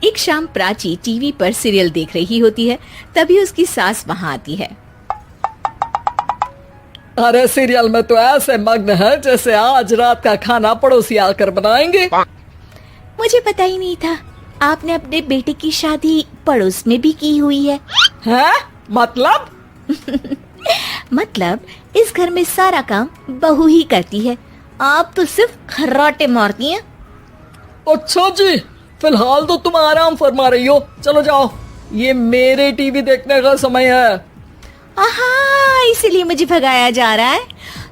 एक शाम प्राची टीवी पर सीरियल देख रही होती है। तभी उसकी सास वहाँ आती है। अरे सीरियल में तो ऐसे मग्न है जैसे आज रात का खाना पड़ोसी आकर बनाएंगे। मुझे पता ही नहीं था आपने अपने बेटे की शादी पड़ोस में भी की हुई है। हैं? मतलब? मतलब इस घर में सारा काम बहू ही करती है, आप तो सिर्फ खर्राटे मारती हैं। अच्छा जी, फिलहाल तो तुम आराम फरमा रही हो, चलो जाओ, ये मेरे टीवी देखने का समय है। आहा, इसीलिए मुझे भगाया जा रहा है।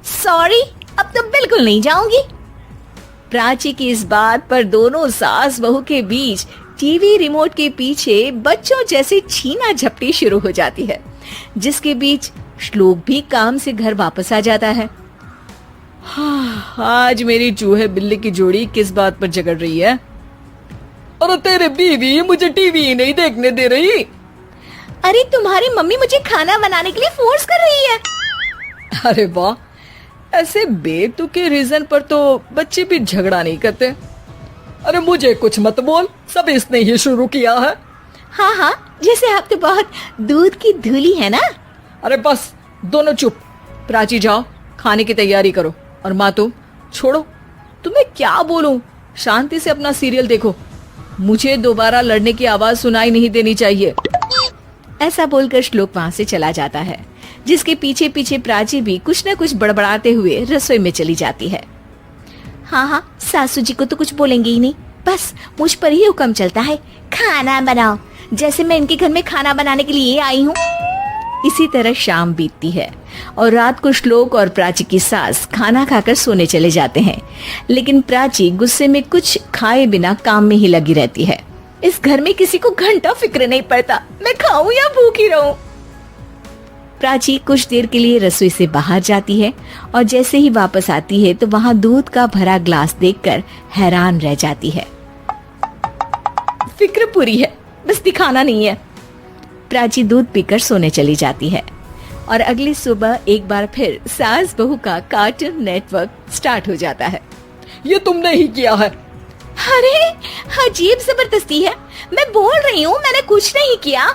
सॉरी, अब तो बिल्कुल नहीं जाऊंगी। प्राची की इस बात पर दोनों सास बहू के बीच टीवी रिमोट के पीछे बच्चों जैसे छीना झपटी शुरू हो जाती है, जिसके बीच श्लोक भी काम से घर वापस आ जाता है। आज मेरी चूहे बिल्ली की जोड़ी किस बात पर झगड़ रही है? अरे तेरे बीवी मुझे टीवी ही नहीं देखने दे रही। अरे तुम्हारी मम्मी मुझे खाना बनाने के लिए फोर्स कर रही है। अरे वाह, ऐसे बेतुके रीजन पर तो बच्चे भी झगड़ा नहीं करते। अरे मुझे कुछ मत बोल, सब इसने ही शुरू किया है। हाँ हाँ, जैसे आप तो बहुत दूध की धूली है ना। अरे बस दोनों चुप। प्राची जाओ, खाने की तैयारी करो। और माँ तुम छोड़ो, तुम्हें क्या बोलूं, शांति से अपना सीरियल देखो, मुझे दोबारा लड़ने की आवाज सुनाई नहीं देनी चाहिए। ऐसा बोलकर श्लोक वहाँ से चला जाता है, जिसके पीछे पीछे प्राची भी कुछ न कुछ बड़बड़ाते हुए रसोई में चली जाती है। हाँ हाँ, सासू जी को तो कुछ बोलेंगे ही नहीं, बस मुझ पर ही हुक्म चलता है, खाना बनाओ, जैसे मैं इनके घर में खाना बनाने के लिए आई हूँ। इसी तरह शाम बीतती है और रात को श्लोक और प्राची की सास खाना खाकर सोने चले जाते हैं, लेकिन प्राची गुस्से में कुछ खाए बिना काम में ही लगी रहती है। इस घर में किसी को घंटा फिक्र नहीं पड़ता, मैं खाऊं या भूखी रहूं। प्राची कुछ देर के लिए रसोई से बाहर जाती है और जैसे ही वापस आती है तो वहाँ दूध का भरा ग्लास देखकर हैरान रह जाती है। फिक्र पूरी है, बस दिखाना नहीं है। प्राची दूध पीकर सोने चली जाती है और अगली सुबह एक बार फिर सास बहू का कार्टून नेटवर्क स्टार्ट हो जाता है। ये तुमने ही किया है। अरे अजीब जबरदस्ती है, मैं बोल रही हूँ मैंने कुछ नहीं किया।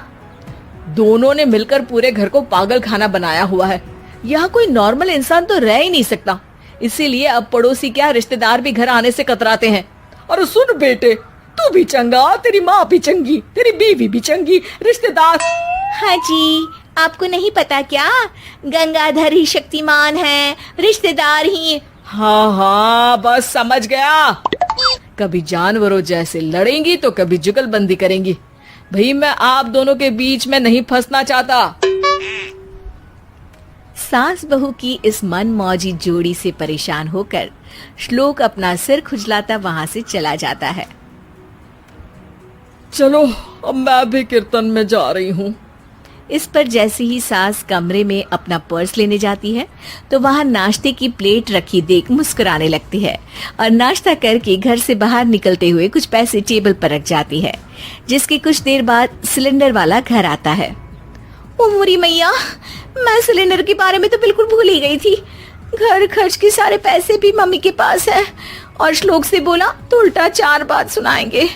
दोनों ने मिलकर पूरे घर को पागल खाना बनाया हुआ है। यहाँ कोई नॉर्मल इंसान तो रह ही नहीं सकता, इसीलिए अब पड़ोसी क्या रिश्तेदार भी घर आने से कतराते हैं। और सुन बेटे, तू भी चंगा, तेरी माँ भी चंगी, तेरी बीवी भी चंगी, रिश्तेदार। हाँ जी, आपको नहीं पता क्या, गंगाधर ही शक्तिमान है, रिश्तेदार ही। हाँ हाँ, बस समझ गया। कभी जानवरों जैसे लड़ेंगी तो कभी जुगलबंदी करेंगी। भाई मैं आप दोनों के बीच में नहीं फंसना चाहता। सास बहू की इस मनमौजी जोड़ी से परेशान होकर श्लोक अपना सिर खुजलाता वहां से चला जाता है। चलो अब मैं भी कीर्तन में जा रही हूँ। इस पर जैसे ही सास कमरे में अपना पर्स लेने जाती है तो वहां नाश्ते की प्लेट रखी देख मुस्कुराने लगती है और नाश्ता करके घर से बाहर निकलते हुए कुछ पैसे टेबल पर रख जाती है, जिसके कुछ देर बाद सिलेंडर वाला घर आता है। ओ मुरी मैया, मैं सिलेंडर के बारे में तो बिल्कुल भूल ही गई थी। घर खर्च के सारे पैसे भी मम्मी के पास है और श्लोक से बोला तो उल्टा 4 बात सुनाएंगे।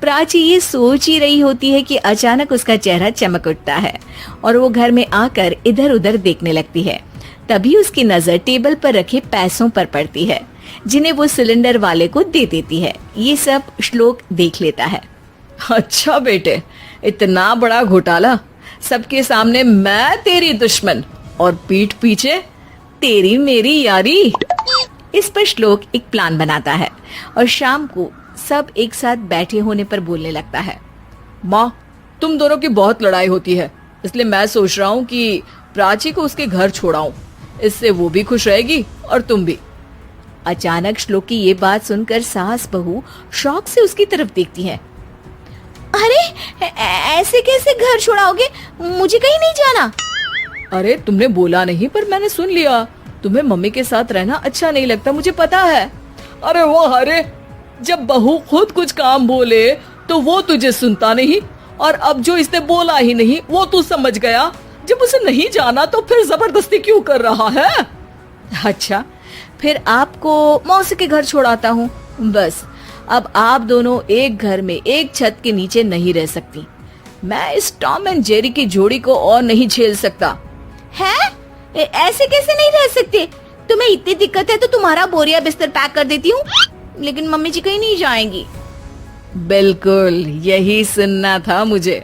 प्राची ये सोच ही रही होती है कि अचानक उसका चेहरा चमक उठता है और वो घर में आकर इधर उधर देखने लगती है। तभी उसकी नजर टेबल पर रखे पैसों पर पड़ती है, जिन्हें वो सिलेंडर वाले को दे देती है। ये सब श्लोक देख लेता है। अच्छा बेटे, इतना बड़ा घोटाला, सबके सामने मैं तेरी दुश्मन और पीठ पीछे तेरी मेरी यारी। इस पर श्लोक एक प्लान बनाता है और शाम को सब एक साथ बैठे होने पर बोलने लगता है। माँ, तुम दोनों की बहुत लड़ाई होती है, इसलिए मैं सोच रहा हूँ कि प्राची को उसके घर छोड़ाऊं, इससे वो भी खुश रहेगी और तुम भी। अचानक श्लोक की ये बात सुनकर सास बहू शौक से उसकी तरफ देखती है। अरे ऐसे कैसे घर छोड़ाओगे, मुझे कहीं नहीं जाना। अरे तुमने बोला नहीं पर मैंने सुन लिया, तुम्हें मम्मी के साथ रहना अच्छा नहीं लगता, मुझे पता है। अरे वो अरे, जब बहू खुद कुछ काम बोले तो वो तुझे सुनता नहीं, और अब जो इसने बोला ही नहीं वो तू समझ गया। जब उसे नहीं जाना तो फिर जबरदस्ती क्यों कर रहा है? अच्छा, फिर आपको मौसी के घर छोड़ाता हूँ, बस अब आप दोनों एक घर में एक छत के नीचे नहीं रह सकती। मैं इस टॉम एंड जेरी की जोड़ी को और नहीं झेल सकता। है? ऐसे कैसे नहीं रह सकते? तुम्हें इतनी दिक्कत है तो तुम्हारा बोरिया बिस्तर पैक कर देती हूँ, लेकिन मम्मी जी कहीं नहीं जाएंगी। बिल्कुल यही सुनना था मुझे।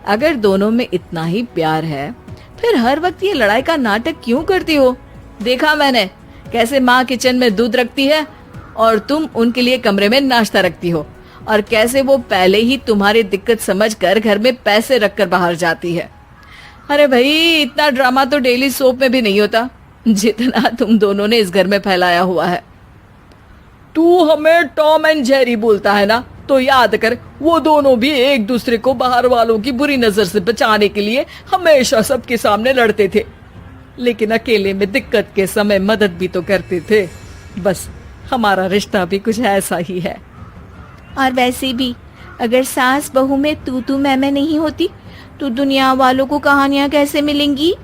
अगर दोनों में इतना ही प्यार है फिर हर वक्त ये लड़ाई का नाटक क्यों करती हो? देखा मैंने कैसे माँ किचन में दूध रखती है और तुम उनके लिए कमरे में नाश्ता रखती हो, और कैसे वो पहले ही तुम्हारी दिक्कत समझकर घर में पैसे रखकर बाहर जाती है। अरे भाई, इतना ड्रामा तो डेली सोप में भी नहीं होता जितना तुम दोनों ने इस घर में फैलाया हुआ है। तू हमें टॉम एंड जेरी बोलता है ना, तो याद कर वो दोनों भी एक दूसरे को बाहर वालों की बुरी नजर से बचाने के लिए हमेशा सबके सामने लड़ते थे, लेकिन अकेले में दिक्कत के समय मदद भी तो करते थे। बस हमारा रिश्ता भी कुछ ऐसा ही है। और वैसे भी अगर सास बहू में तू मैं नहीं होती तो दुनिया वालों को कहानियां कैसे मिलेंगी?